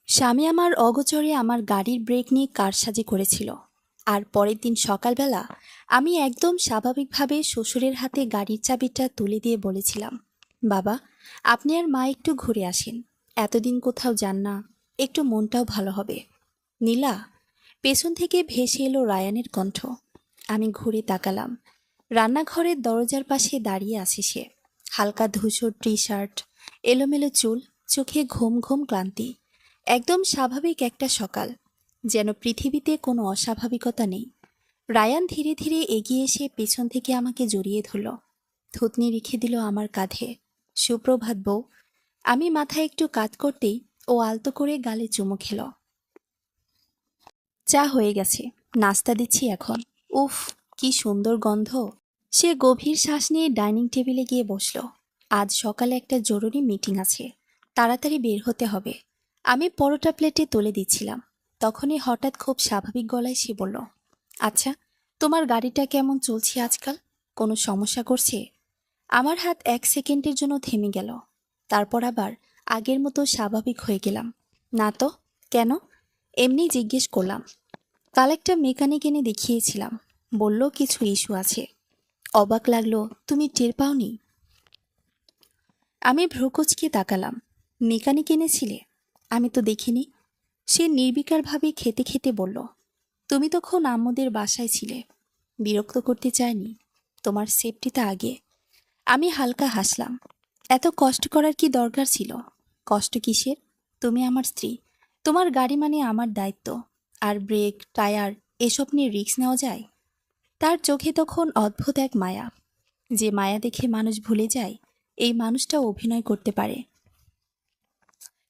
স্বামী আমার অগোচরে আমার গাড়ির ব্রেক নিয়ে কারসাজি করেছিল। আর পরের দিন সকালবেলা আমি একদম স্বাভাবিকভাবে শ্বশুরের হাতে গাড়ির চাবিটা তুলে দিয়ে বলেছিলাম, বাবা, আপনি আর মা একটু ঘুরে আসেন, এতদিন কোথাও যান না, একটু মনটাও ভালো হবে। নীলা, পেছন থেকে ভেসে এলো রায়ানের কণ্ঠ। আমি ঘুরে তাকালাম। রান্নাঘরের দরজার পাশে দাঁড়িয়ে আছে সে। হালকা ধূসর টি শার্ট, এলোমেলো চুল, চোখে ঘুম ঘুম ক্লান্তি। একদম স্বাভাবিক একটা সকাল, যেন পৃথিবীতে কোনো অস্বাভাবিকতা নেই। রায়ান ধীরে ধীরে এগিয়ে এসে পেছন থেকে আমাকে জড়িয়ে ধরল, থুতনি রেখে দিল আমার কাঁধে। সুপ্রভাত বউ। আমি মাথায় একটু কাত করতেই ও আলতো করে গালে চুমু খেল। চা হয়ে গেছে, নাস্তা দিচ্ছি এখন। উফ, কি সুন্দর গন্ধ। সে গভীর শ্বাস নিয়ে ডাইনিং টেবিলে গিয়ে বসল। আজ সকালে একটা জরুরি মিটিং আছে, তাড়াতাড়ি বের হতে হবে। আমি পরোটা প্লেটে তুলে দিচ্ছিলাম, তখনই হঠাৎ খুব স্বাভাবিক গলায় সে বলল, আচ্ছা, তোমার গাড়িটা কেমন চলছে আজকাল? কোনো সমস্যা করছে? আমার হাত 1 সেকেন্ডের জন্য থেমে গেল। তারপর আবার আগের মতো স্বাভাবিক হয়ে গেলাম। না তো। কেন? এমনি জিজ্ঞেস করলাম। কাল একটা মেকানিক এনে দেখিয়েছিলাম, বলল কিছু ইস্যু আছে। অবাক লাগলো, তুমি টের পাওনি? আমি ভ্রুকুচকে তাকালাম। মেকানিক এনেছিলে? আমি তো দেখিনি। সে নির্বিকারভাবে খেতে খেতে বলল, তুমি তখন আম্মুদের বাসায় ছিলে, বিরক্ত করতে চাইনি, তোমার সেফটিটা আগে। আমি হালকা হাসলাম। এত কষ্ট করার কি দরকার ছিল? কষ্ট কিসের? তুমি আমার স্ত্রী, তোমার গাড়ি মানে আমার দায়িত্ব। আর ব্রেক, টায়ার, এসব নিয়ে রিস্ক নেওয়া যায়? তার চোখে তখন অদ্ভুত এক মায়া। যে মায়া দেখে মানুষ ভুলে যায় এই মানুষটাও অভিনয় করতে পারে।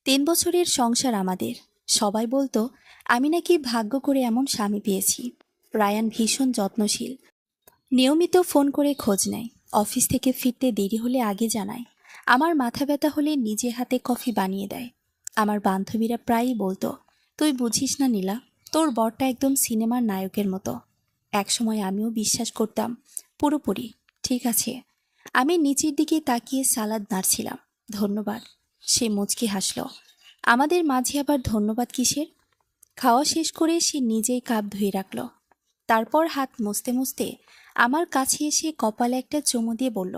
3 বছরের সংসার আমাদের। সবাই বলতো আমি নাকি ভাগ্য করে এমন স্বামী পেয়েছি। রায়ান ভীষণ যত্নশীল, নিয়মিত ফোন করে খোঁজ নেয়, অফিস থেকে ফিরতে দেরি হলে আগে জানায়, আমার মাথা ব্যথা হলে নিজে হাতে কফি বানিয়ে দেয়। আমার বান্ধবীরা প্রায়ই বলতো, তুই বুঝিস না নীলা, তোর বরটা একদম সিনেমার নায়কের মতো। একসময় আমিও বিশ্বাস করতাম পুরোপুরি। ঠিক আছে। আমি নিচের দিকে তাকিয়ে সালাদ নাড়ছিলাম। ধন্যবাদ। সে মুচকি হাসল। আমাদের মাঝে আবার ধন্যবাদ কিসের? খাওয়া শেষ করে সে নিজেই কাপ ধুয়ে রাখল। তারপর হাত মুছতে মুছতে আমার কাছে এসে কপালে একটা চুমু দিয়ে বলল,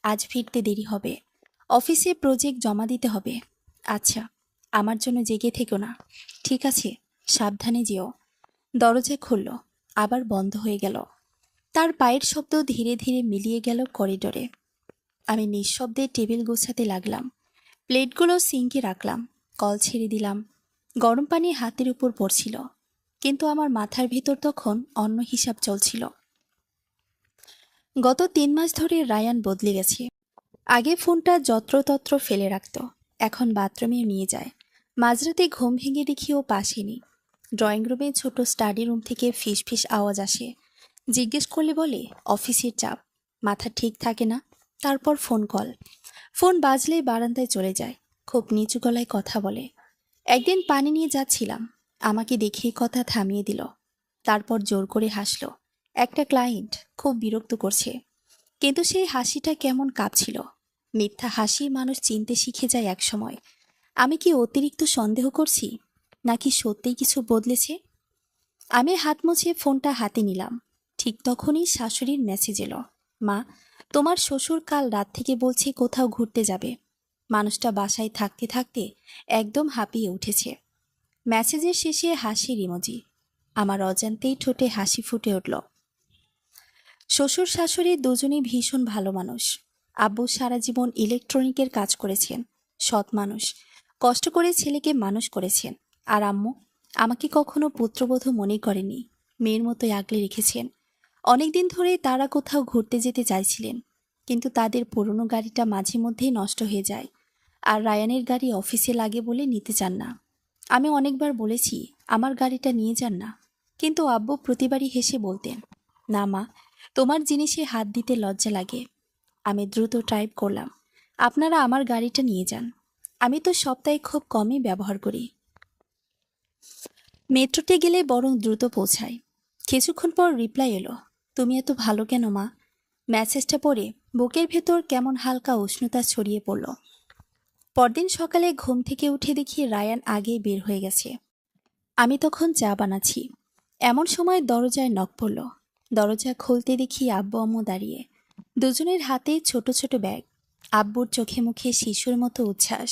আজ ফিরতে দেরি হবে, অফিসে প্রজেক্ট জমা দিতে হবে। আচ্ছা, আমার জন্য জেগে থেকো না। ঠিক আছে, সাবধানে যেও। দরজা খুলল, আবার বন্ধ হয়ে গেল। তার পায়ের শব্দ ধীরে ধীরে মিলিয়ে গেল করিডোরে। আমি নিঃশব্দে টেবিল গোছাতে লাগলাম। প্লেটগুলো সিঙ্কে রাখলাম, কল ছেড়ে দিলাম। গরম পানি হাতের উপর পড়ছিল, কিন্তু আমার মাথার ভেতর তখন অন্য হিসাব চলছিল। গত 3 মাস ধরে রায়ান বদলে গেছে। আগে ফোনটা যত্রতত্র ফেলে রাখত, এখন বাথরুমে নিয়ে যায়। মাঝরাতে ঘুম ভেঙে দেখি ও পাশে নেই। ড্রয়িং রুমে ছোট স্টাডি রুম থেকে ফিস ফিস আওয়াজ আসে। জিজ্ঞেস করলে বলে অফিসের চাপ, মাথা ঠিক থাকে না। তারপর ফোন কল। ফোন বাজলেই বারান্দায় চলে যায়, খুব নিচু গলায় কথা বলে। একদিন পানি নিয়ে যাচ্ছিলাম, আমাকে দেখেই কথা থামিয়ে দিল। তারপর জোর করে হাসল। একটা ক্লায়েন্ট খুব বিরক্ত করছে, কিন্তু সেই হাসিটা কেমন কাঁপছিল। মিথ্যা হাসি মানুষ চিনতে শিখে যায় একসময়। আমি কি অতিরিক্ত সন্দেহ করছি, নাকি সত্যিই কিছু বদলেছে? আমি হাত মুছে ফোনটা হাতে নিলাম। ঠিক তখনই শাশুড়ির মেসেজ এলো, মা, তোমার শ্বশুর কাল রাত থেকে বলছে কোথাও ঘুরতে যাবে। মানুষটা বাসায় থাকতে থাকতে একদম হাঁপিয়ে উঠেছে। মেসেজের শেষে হাসির ইমোজি। আমার অজান্তেই ঠোঁটে হাসি ফুটে উঠল। শ্বশুর শাশুড়ি দুজনেই ভীষণ ভালো মানুষ। আব্বু সারা জীবন ইলেকট্রনিকের কাজ করেছেন, সৎ মানুষ, কষ্ট করে ছেলেকে মানুষ করেছেন। আর আম্মু আমাকে কখনো পুত্রবধূ মনে করেনি, মেয়ের মতোই আগলে রেখেছেন। অনেকদিন ধরে তারা কোথাও ঘুরতে যেতে চাইছিলেন, কিন্তু তাদের পুরনো গাড়িটা মাঝে মধ্যেই নষ্ট হয়ে যায়। আর রায়ানের গাড়ি অফিসে লাগে বলে নিতে চান না। আমি অনেকবার বলেছি আমার গাড়িটা নিয়ে যান না, কিন্তু আব্বু প্রতিবারই হেসে বলতেন, না মা, তোমার জিনিসে হাত দিতে লজ্জা লাগে। আমি দ্রুত টাইপ করলাম, আপনারা আমার গাড়িটা নিয়ে যান, আমি তো সপ্তাহে খুব কমই ব্যবহার করি। মেট্রোতে গেলে বরং দ্রুত পৌঁছায়। কিছুক্ষণ পর রিপ্লাই এলো, তুমি এত ভালো কেন মা? মেসেজটা পড়ে বুকের ভেতর কেমন হালকা উষ্ণতা ছড়িয়ে পড়ল। পরদিন সকালে ঘুম থেকে উঠে দেখি রায়ান আগেই বের হয়ে গেছে। আমি তখন চা বানাচ্ছি। এমন সময় দরজায় নক পড়ল। দরজা খুলতে দেখি আব্বু আম্মু দাঁড়িয়ে, দুজনের হাতে ছোট ছোট ব্যাগ। আব্বুর চোখে মুখে শিশুর মতো উচ্ছ্বাস।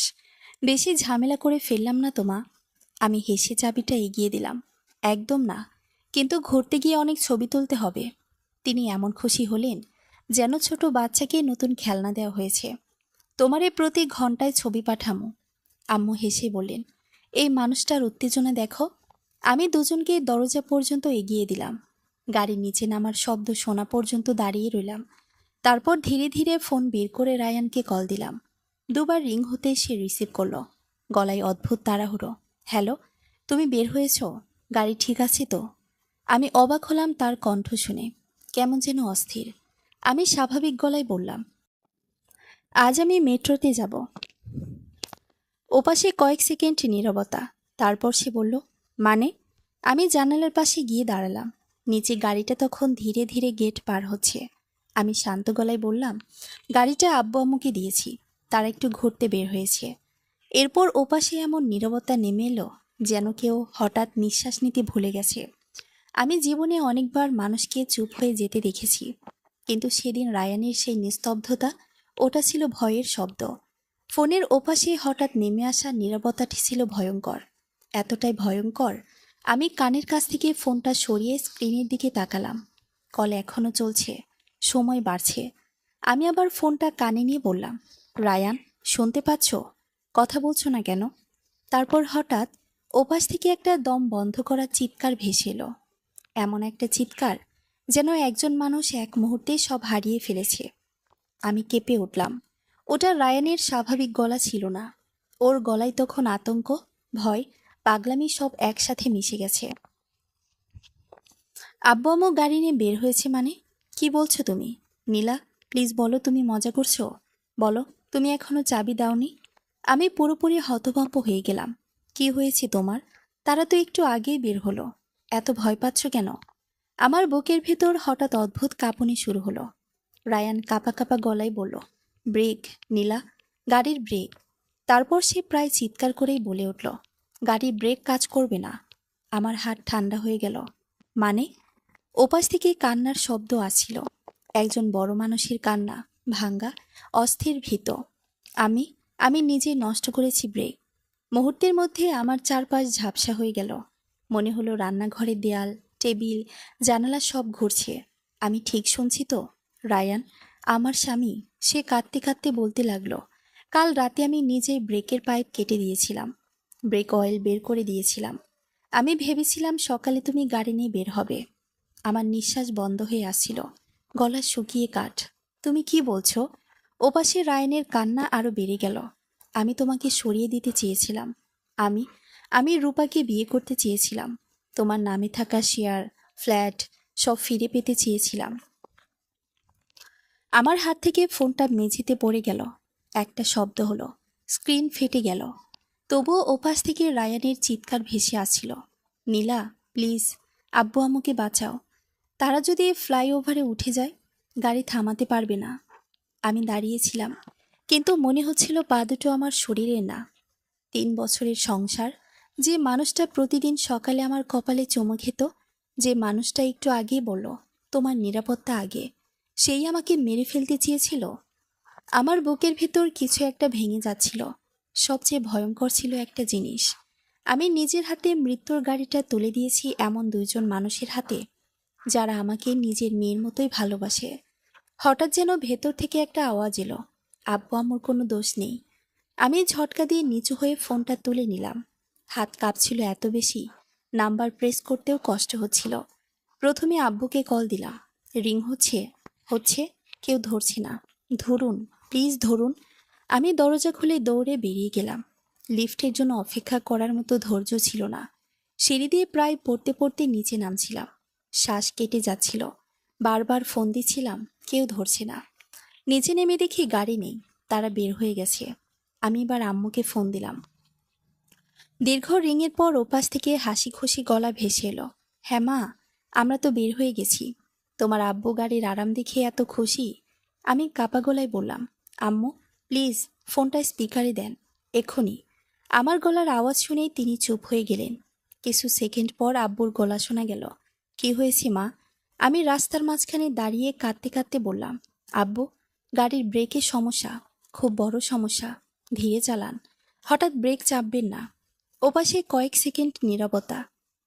বেশি ঝামেলা করে ফেললাম না তো মা? আমি হেসে চাবিটা এগিয়ে দিলাম। একদম না, কিন্তু ঘুরতে গিয়ে অনেক ছবি তুলতে হবে। তিনি এমন খুশি হলেন যেন ছোট বাচ্চাকে নতুন খেলনা দেওয়া হয়েছে। তোমারে প্রতি ঘন্টায় ছবি পাঠামো। আম্মু হেসে বললেন, এই মানুষটার উত্তেজনা দেখো। আমি দুজনকে দরজা পর্যন্ত এগিয়ে দিলাম। গাড়ির নিচে নামার শব্দ শোনা পর্যন্ত দাঁড়িয়ে রইলাম। তারপর ধীরে ধীরে ফোন বের করে রায়ানকে কল দিলাম। দুবার রিং হতে সে রিসিভ করলো। গলায় অদ্ভুত তাড়াহুড়ো। হ্যালো, তুমি বের হয়েছ? গাড়ি ঠিক আছে তো? আমি অবাক হলাম তার কণ্ঠ শুনে, কেমন যেন অস্থির। আমি স্বাভাবিক গলায় বললাম, আজ আমি মেট্রোতে যাব। ওপাশে কয়েক সেকেন্ড নীরবতা। তারপর সে বলল, মানে? আমি জানালার পাশে গিয়ে দাঁড়ালাম। নিচে গাড়িটা তখন ধীরে ধীরে গেট পার হচ্ছে। আমি শান্ত গলায় বললাম, গাড়িটা আব্বু আম্মুকে দিয়েছি, তারা একটু ঘুরতে বের হয়েছে। এরপর ওপাশে এমন নীরবতা নেমে এলো যেন কেউ হঠাৎ নিঃশ্বাস নিতে ভুলে গেছে। আমি জীবনে অনেকবার মানুষকে চুপ হয়ে যেতে দেখেছি, কিন্তু সেদিন রায়ানের সেই নিস্তব্ধতা, ওটা ছিল ভয়ের শব্দ। ফোনের ওপাশে হঠাৎ নেমে আসা নীরবতাটি ছিল ভয়ঙ্কর। এতটাই ভয়ঙ্কর, আমি কানের কাছ থেকে ফোনটা সরিয়ে স্ক্রিনের দিকে তাকালাম। কল এখনো চলছে, সময় বাড়ছে। আমি আবার ফোনটা কানে নিয়ে বললাম, রায়ান, শুনতে পাচ্ছ? কথা বলছো না কেন? তারপর হঠাৎ ওপাশ থেকে একটা দম বন্ধ করা চিৎকার ভেসে এলো। এমন একটা চিৎকার যেন একজন মানুষ এক মুহূর্তেই সব হারিয়ে ফেলেছে। আমি কেঁপে উঠলাম। ওটা রায়ানের স্বাভাবিক গলা ছিল না। ওর গলায় তখন আতঙ্ক, ভয়, পাগলামি সব একসাথে মিশে গেছে। আব্বু আম্মু গাড়ি নিয়ে বের হয়েছে মানে? কি বলছো তুমি? নীলা, প্লিজ বলো তুমি মজা করছো? বলো, তুমি এখনো চাবি দাওনি? আমি পুরোপুরি হতভম্ব হয়ে গেলাম। কি হয়েছে তোমার? তারা তো একটু আগেই বের হলো। এত ভয় পাচ্ছ কেন? আমার বুকের ভেতর হঠাৎ অদ্ভুত কাঁপুনি শুরু হলো। রায়ান কাঁপা কাঁপা গলায় বলল, ব্রেক, নীলা, গাড়ির ব্রেক। তারপর সে প্রায় চিৎকার করেই বলে উঠল, গাড়ির ব্রেক কাজ করবে না। আমার হাত ঠান্ডা হয়ে গেল। মানে? ওপাশ থেকে কান্নার শব্দ আসছিল। একজন বড় মানুষের কান্না, ভাঙ্গা, অস্থির ভীত। আমি আমি নিজে নষ্ট করেছি ব্রেক। মুহূর্তের মধ্যে আমার চারপাশ ঝাপসা হয়ে গেল। মনে হলো রান্নাঘরের দেয়াল, টেবিল, জানালা সব ঘুরছে। আমি ঠিক শুনছি তো? রায়ান, আমার স্বামী, সে কাঁদতে কাঁদতে বলতে লাগলো, কাল রাতে আমি নিজেই ব্রেকের পাইপ কেটে দিয়েছিলাম, ব্রেক অয়েল বের করে দিয়েছিলাম। আমি ভেবেছিলাম সকালে তুমি গাড়ি নিয়ে বের হবে। আমার নিঃশ্বাস বন্ধ হয়ে আসছিল, গলা শুকিয়ে কাঠ। তুমি কি বলছো? ওপাশে রায়ানের কান্না আরো বেড়ে গেল। আমি তোমাকে সরিয়ে দিতে চেয়েছিলাম। আমি আমি রূপাকে বিয়ে করতে চেয়েছিলাম। তোমার নামে থাকা শেয়ার, ফ্ল্যাট সব ফিরে পেতে চেয়েছিলাম। আমার হাত থেকে ফোনটা মেঝেতে পড়ে গেল। একটা শব্দ হলো, স্ক্রিন ফেটে গেল। তবুও ওপাশ থেকে রায়ানের চিৎকার ভেসে আসছিল, নীলা, প্লিজ, আব্বু আম্মুকে বাঁচাও। তারা যদি ফ্লাইওভারে উঠে যায়, গাড়ি থামাতে পারবে না। আমি দাঁড়িয়েছিলাম, কিন্তু মনে হচ্ছিল পা দুটো আমার শরীরে না। 3 বছরের সংসার, যে মানুষটা প্রতিদিন সকালে আমার কপালে চুমু খেত, যে মানুষটা একটু আগেই বলল তোমার নিরাপত্তা আগে, সেই আমাকে মেরে ফেলতে চেয়েছিল। আমার বুকের ভেতর কিছু একটা ভেঙে যাচ্ছিল। সবচেয়ে ভয়ঙ্কর ছিল একটা জিনিস, আমি নিজের হাতে মৃত্যুর গাড়িটা তুলে দিয়েছি এমন দুইজন মানুষের হাতে, যারা আমাকে নিজের মেয়ের মতোই ভালোবাসে। হঠাৎ যেন ভেতর থেকে একটা আওয়াজ এলো, আব্বু আম্মুর কোনো দোষ নেই। আমি ঝটকা দিয়ে নিচু হয়ে ফোনটা তুলে নিলাম। হাত কাঁপছিল এত বেশি, নাম্বার প্রেস করতেও কষ্ট হচ্ছিল। প্রথমে আব্বুকে কল দিলাম। রিং হচ্ছে হচ্ছে কেউ ধরছে না। ধরুন, প্লিজ ধরুন। আমি দরজা খুলে দৌড়ে বেরিয়ে গেলাম। লিফটের জন্য অপেক্ষা করার মতো ধৈর্য ছিল না। সিঁড়ি দিয়ে প্রায় পড়তে পড়তে নিচে নামছিলাম। শ্বাস কেটে যাচ্ছিল। বারবার ফোন দিচ্ছিলাম, কেউ ধরছে না। নিচে নেমে দেখি গাড়ি নেই, তারা বের হয়ে গেছে। আমি এবার আম্মুকে ফোন দিলাম। দীর্ঘ রিংয়ের পর ওপাশ থেকে হাসি খুশি গলা ভেসে এলো, হ্যাঁ মা, আমরা তো বের হয়ে গেছি। তোমার আব্বু গাড়ির আরাম দেখে এত খুশি। আমি কাপা গলায় বললাম, আম্মু, প্লিজ ফোনটা স্পিকারে দেন। এক্ষুনি। আমার গলার আওয়াজ শুনেই তিনি চুপ হয়ে গেলেন। কিছু সেকেন্ড পর আব্বুর গলা শোনা গেল। কি হয়েছে মা? আমি রাস্তার মাঝখানে দাঁড়িয়ে কাঁদতে কাঁদতে বললাম, আব্বু, গাড়ির ব্রেকের সমস্যা, খুব বড় সমস্যা, ধীরে চালান, হঠাৎ ব্রেক চাপবেন না। ওপাশে কয়েক সেকেন্ড নীরবতা।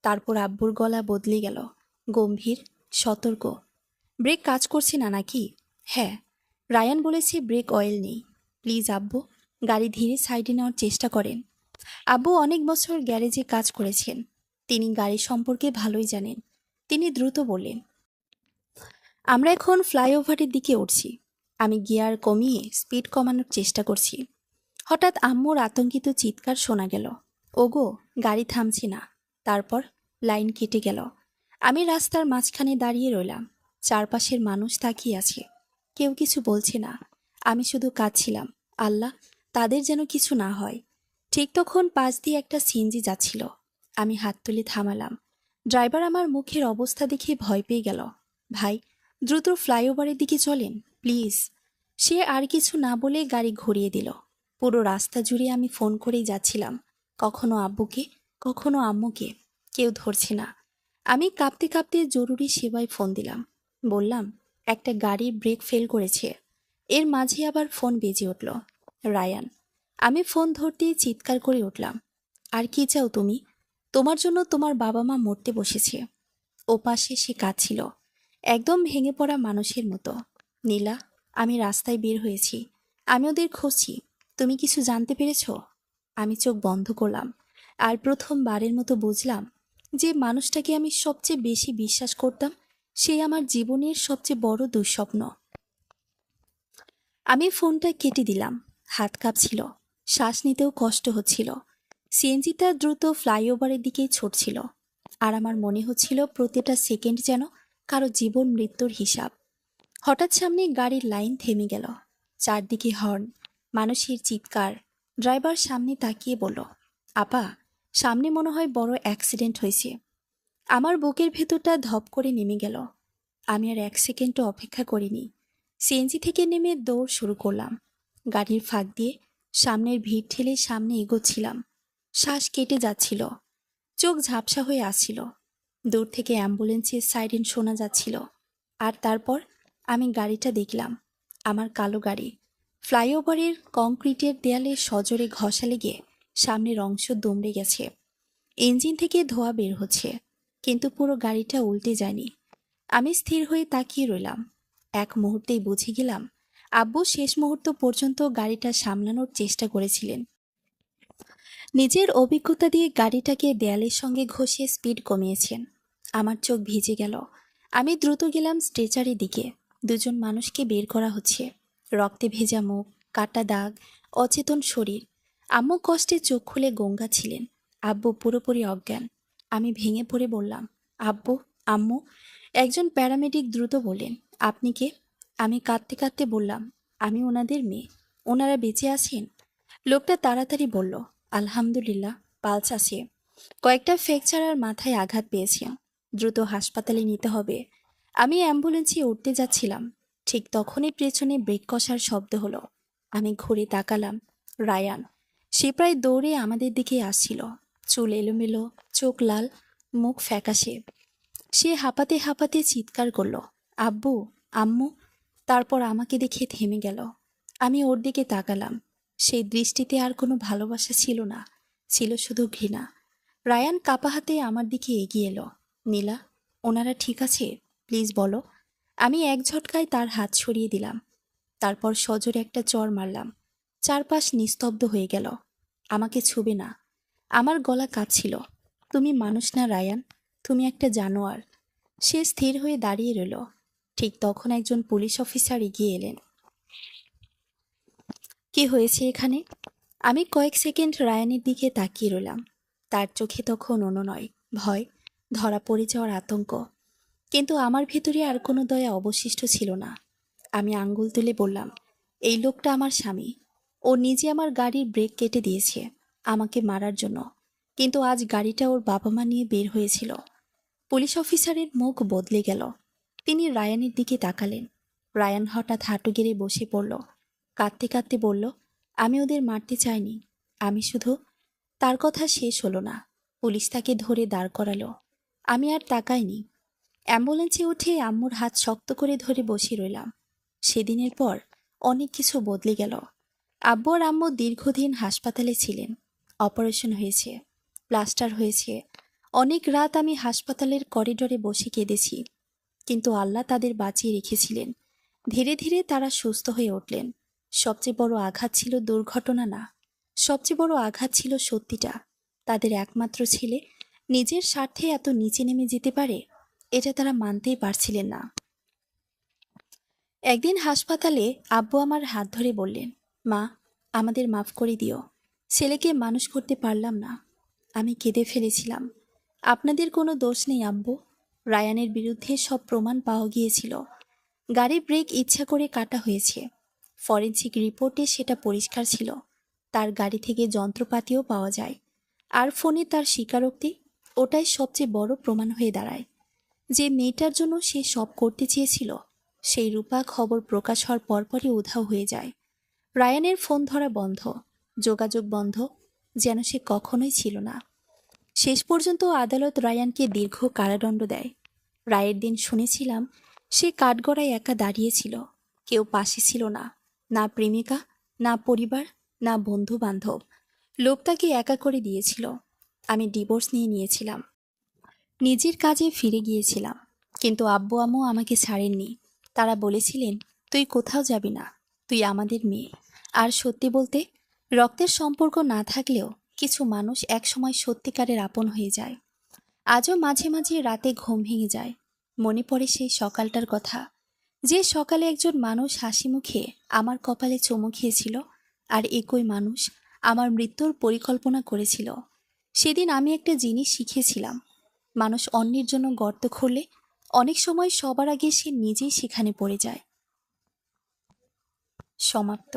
তারপর আব্বুর গলা বদলে গেল, গম্ভীর, সতর্ক। ব্রেক কাজ করছে না নাকি? হ্যাঁ, রায়ান বলেছে ব্রেক অয়েল নেই। প্লিজ আব্বু, গাড়ি ধীরে সাইডে নেওয়ার চেষ্টা করেন। আব্বু অনেক বছর গ্যারেজে কাজ করেছেন, তিনি গাড়ি সম্পর্কে ভালোই জানেন। তিনি দ্রুত বললেন, আমরা এখন ফ্লাইওভারের দিকে উঠছি। আমি গিয়ার কমিয়ে স্পিড কমানোর চেষ্টা করছি। হঠাৎ আম্মুর আতঙ্কিত চিৎকার শোনা গেল, ওগো, গাড়ি থামছি না। তারপর লাইন কেটে গেল। আমি রাস্তার মাঝখানে দাঁড়িয়ে রইলাম। চারপাশের মানুষ তাকিয়ে আছে, কেউ কিছু বলছে না। আমি শুধু কাঁদছিলাম, আল্লাহ, তাদের যেন কিছু না হয়। ঠিক তখন পাশ দিয়ে একটা সিএনজি যাচ্ছিল। আমি হাত তুলে থামালাম। ড্রাইভার আমার মুখের অবস্থা দেখে ভয় পেয়ে গেল। ভাই, দ্রুত ফ্লাইওভারের দিকে চলেন প্লিজ। সে আর কিছু না বলে গাড়ি ঘুরিয়ে দিল। পুরো রাস্তা জুড়ে আমি ফোন করেই যাচ্ছিলাম, কখনো আব্বুকে, কখনো আম্মুকে। কেউ ধরছে না। আমি কাঁপতে কাঁপতে জরুরি সেবায় ফোন দিলাম। বললাম, একটা গাড়ির ব্রেক ফেল করেছে। এর মাঝে আবার ফোন বেজে উঠল। রায়ান। আমি ফোন ধরতেই চিৎকার করে উঠলাম, আর কি চাও তুমি? তোমার জন্য তোমার বাবা মা মরতে বসেছে। ওপাশে সে কাঁদছিল, একদম ভেঙে পড়া মানুষের মতো। নীলা, আমি রাস্তায় বের হয়েছি, আমি ওদের খুঁজছি। তুমি কিছু জানতে পেরেছ? আমি চোখ বন্ধ করলাম, আর প্রথমবারের মতো বুঝলাম যে মানুষটাকে আমি সবচেয়ে বেশি বিশ্বাস করতাম, সে আমার জীবনের সবচেয়ে বড় দুঃস্বপ্ন। আমি ফোনটা কেটে দিলাম। হাত কাঁপছিল, শ্বাস নিতেও কষ্ট হচ্ছিল। সিএনজিটা দ্রুত ফ্লাইওভারের দিকেই ছুটছিল, আর আমার মনে হচ্ছিল প্রতিটা সেকেন্ড যেন কারো জীবন মৃত্যুর হিসাব। হঠাৎ সামনে গাড়ির লাইন থেমে গেল। চারদিকে হর্ন, মানুষের চিৎকার। ড্রাইভার সামনে তাকিয়ে বলল, আপা, সামনে মনে হয় বড় অ্যাক্সিডেন্ট হয়েছে। আমার বুকের ভেতরটা ধপ করে নেমে গেল। আমি আর এক সেকেন্ডও অপেক্ষা করিনি। সিএনজি থেকে নেমে দৌড় শুরু করলাম। গাড়ির ফাঁক দিয়ে সামনের ভিড় ঠেলে সামনে এগোচ্ছিলাম। শ্বাস কেটে যাচ্ছিল, চোখ ঝাপসা হয়ে আসছিল। দূর থেকে অ্যাম্বুলেন্সের সাইরেন শোনা যাচ্ছিল। আর তারপর আমি গাড়িটা দেখলাম, আমার কালো গাড়ি। ফ্লাইওভারের কংক্রিটের দেয়ালে সজোরে ঘষা লেগে সামনের অংশ দুমড়ে গেছে। ইঞ্জিন থেকে ধোঁয়া বের হচ্ছে, কিন্তু পুরো গাড়িটা উল্টে যায়নি। আমি স্থির হয়ে তাকিয়ে রইলাম। এক মুহূর্তেই বুঝে গেলাম, আব্বু শেষ মুহূর্ত পর্যন্ত গাড়িটা সামলানোর চেষ্টা করেছিলেন। নিজের অভিজ্ঞতা দিয়ে গাড়িটাকে দেয়ালের সঙ্গে ঘষে স্পিড কমিয়েছেন। আমার চোখ ভিজে গেল। আমি দ্রুত গেলাম স্ট্রেচারের দিকে। দুজন মানুষকে বের করা হচ্ছে, রক্তে ভেজা মুখ, কাটা দাগ, অচেতন শরীর। আম্মু কষ্টে চোখ খুলে গঙ্গা ছিলেন, আব্বু পুরোপুরি অজ্ঞান। আমি ভেঙে পড়ে বললাম, আব্বু, আম্মু। একজন প্যারামেডিক দ্রুত বললেন, আপনি কে? আমি কাঁদতে কাঁদতে বললাম, আমি ওনাদের মেয়ে। ওনারা বেঁচে আছেন? লোকটা তাড়াতাড়ি বলল, আলহামদুলিল্লাহ, পালস আছে, কয়েকটা ফ্র্যাকচার আর মাথায় আঘাত পেয়েছে, দ্রুত হাসপাতালে নিতে হবে। আমি অ্যাম্বুলেন্সে উঠতে যাচ্ছিলাম, ঠিক তখনই পেছনে ব্রেক কষার শব্দ হলো। আমি ঘুরে তাকালাম, রায়ান। সে প্রায় দৌড়ে আমাদের দিকে আসছিল, চুল এলোমেলো, চোখ লাল, মুখ ফ্যাকাশে। সে হাঁপাতে হাঁপাতে চিৎকার করল, আব্বু, আম্মু। তারপর আমাকে দেখে থেমে গেল। আমি ওর দিকে তাকালাম। সেই দৃষ্টিতে আর কোনো ভালোবাসা ছিল না, ছিল শুধু ঘৃণা। রায়ান কাপা হাতে আমার দিকে এগিয়ে এলো। নীলা, ওনারা ঠিক আছে? প্লিজ বলো। আমি এক ঝটকায় তার হাত সরিয়ে দিলাম। তারপর সজোরে একটা চড় মারলাম। চারপাশ নিস্তব্ধ হয়ে গেল। আমাকে ছুবে না। আমার গলা কাঁপছিল। তুমি মানুষ না রায়ান, তুমি একটা জানোয়ার। সে স্থির হয়ে দাঁড়িয়ে রইল। ঠিক তখন একজন পুলিশ অফিসার এগিয়ে এলেন। কি হয়েছে এখানে? আমি কয়েক সেকেন্ড রায়ানের দিকে তাকিয়ে রইলাম। তার চোখে তখন অনুনয়, ভয়, ধরা পড়ে যাওয়ার আতঙ্ক। কিন্তু আমার ভেতরে আর কোনো দয়া অবশিষ্ট ছিল না। আমি আঙ্গুল তুলে বললাম, এই লোকটা আমার স্বামী। ও নিজে আমার গাড়ির ব্রেক কেটে দিয়েছে আমাকে মারার জন্য, কিন্তু আজ গাড়িটা ওর বাবা মা নিয়ে বের হয়েছিল। পুলিশ অফিসারের মুখ বদলে গেল। তিনি রায়ানের দিকে তাকালেন। রায়ান হঠাৎ হাঁটু গেড়ে বসে পড়ল, কাঁদতে কাঁদতে বলল, আমি ওদের মারতে চাইনি, আমি শুধু তার কথা শেষ হলো না, পুলিশ তাকে ধরে দাঁড় করালো। আমি আর তাকাইনি। অ্যাম্বুলেন্সে উঠে আম্মুর হাত শক্ত করে ধরে বসে রইলাম। সেদিনের পর অনেক কিছু বদলে গেল। আব্বু আর আম্মু দীর্ঘদিন হাসপাতালে ছিলেন। অপারেশন হয়েছে, প্লাস্টার হয়েছে। অনেক রাত আমি হাসপাতালের করিডোরে বসে কেঁদেছি, কিন্তু আল্লাহ তাদের বাঁচিয়ে রেখেছিলেন। ধীরে ধীরে তারা সুস্থ হয়ে উঠলেন। সবচেয়ে বড় আঘাত ছিল দুর্ঘটনা না, সবচেয়ে বড় আঘাত ছিল সত্যিটা। তাদের একমাত্র ছেলে নিজের স্বার্থে এত নিচে নেমে যেতে পারে, এটা তারা মানতেই পারছিলেন না। একদিন হাসপাতালে আব্বু আমার হাত ধরে বললেন, মা, আমাদের মাফ করে দিও, ছেলেকে মানুষ করতে পারলাম না। আমি কেঁদে ফেলেছিলাম। আপনাদের কোনো দোষ নেই আব্বু। রায়ানের বিরুদ্ধে সব প্রমাণ পাওয়া গিয়েছিল। গাড়ির ব্রেক ইচ্ছা করে কাটা হয়েছে। ফরেনসিক রিপোর্টে সেটা পরিষ্কার ছিল। তার গাড়ি থেকে যন্ত্রপাতিও পাওয়া যায়। আর ফোনে তার স্বীকারোক্তি, ওটাই সবচেয়ে বড় প্রমাণ হয়ে দাঁড়ায়। যে মেয়েটার জন্য সে সব করতে চেয়েছিল, সেই রূপা খবর প্রকাশ হওয়ার পরপরই উধাও হয়ে যায়। রায়ানের ফোন ধরা বন্ধ, যোগাযোগ বন্ধ, যেন সে কখনোই ছিল না। শেষ পর্যন্ত আদালত রায়ানকে দীর্ঘ কারাদণ্ড দেয়। রায়ের দিন শুনেছিলাম সে কাঠগড়ায় একা দাঁড়িয়েছিল। কেউ পাশে ছিল না, না প্রেমিকা, না পরিবার, না বন্ধু বান্ধব। লোক তাকে একা করে দিয়েছিল। আমি ডিভোর্স নিয়েছিলাম, নিজের কাজে ফিরে গিয়েছিলাম, কিন্তু আব্বু আম্মু আমাকে ছাড়েননি। তারা বলেছিলেন, তুই কোথাও যাবি না, তুই আমাদের মেয়ে। আর সত্যি বলতে, রক্তের সম্পর্ক না থাকলেও কিছু মানুষ একসময় সত্যিকারের আপন হয়ে যায়। আজও মাঝে মাঝে রাতে ঘুম ভেঙে যায়, মনে পড়ে সেই সকালটার কথা, যে সকালে একজন মানুষ হাসি মুখে আমার কপালে চুমু খেয়েছিল, আর একই মানুষ আমার মৃত্যুর পরিকল্পনা করেছিল। সেদিন আমি একটা জিনিস শিখেছিলাম, মানুষ অন্যের জন্য গর্ত খুঁড়লে অনেক সময় সবার আগে সে নিজেই সেখানে পড়ে যায়। সমাপ্ত।